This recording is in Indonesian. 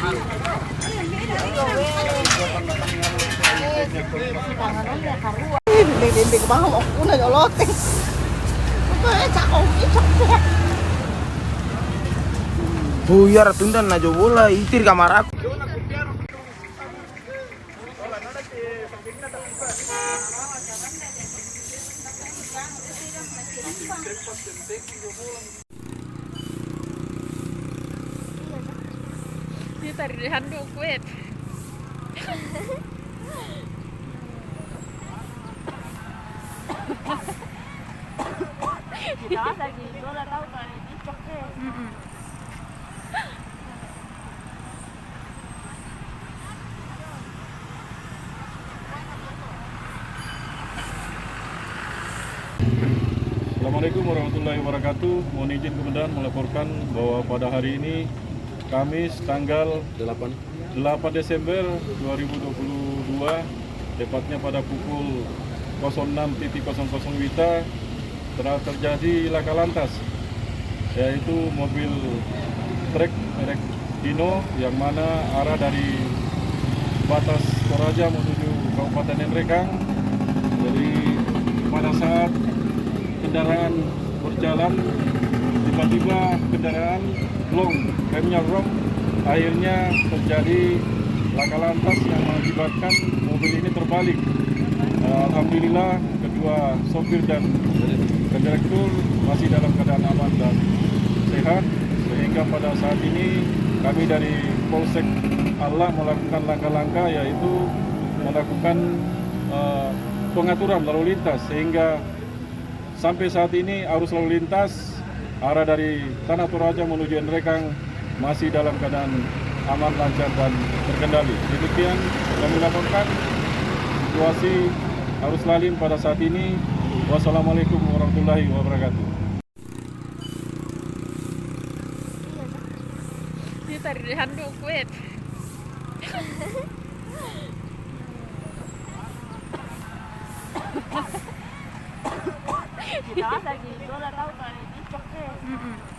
Hindi ko bang ako na nyolotin. Buyar tundan na jo bola itir kamar aku. Dia tarik di handuk kuat. Kita lagi bola tahu kan ini coknya. Assalamualaikum warahmatullahi wabarakatuh. Mohon izin Komandan melaporkan bahwa pada hari ini Kamis tanggal 8 Desember 2022 tepatnya pada pukul 06.00 WITA telah terjadi laka lantas, yaitu mobil trek merek Dino yang mana arah dari batas Toraja menuju Kabupaten Nrekang. Jadi pada saat kendaraan berjalan, tiba-tiba kendaraan blong, remnya rom, akhirnya terjadi laka lantas yang mengakibatkan mobil ini terbalik. Alhamdulillah kedua sopir dan kondektur masih dalam keadaan aman dan sehat, sehingga pada saat ini kami dari Polsek Allah melakukan langkah-langkah, yaitu melakukan pengaturan lalu lintas, sehingga sampai saat ini arus lalu lintas arah dari Tanah Toraja menuju Nrekang masih dalam keadaan aman, lancar dan terkendali. Demikian kami laporkan situasi arus lalin pada saat ini. Wassalamualaikum warahmatullahi wabarakatuh. Dia tarik di handuk kuat. Kita lagi bola tahu kan ini coknya.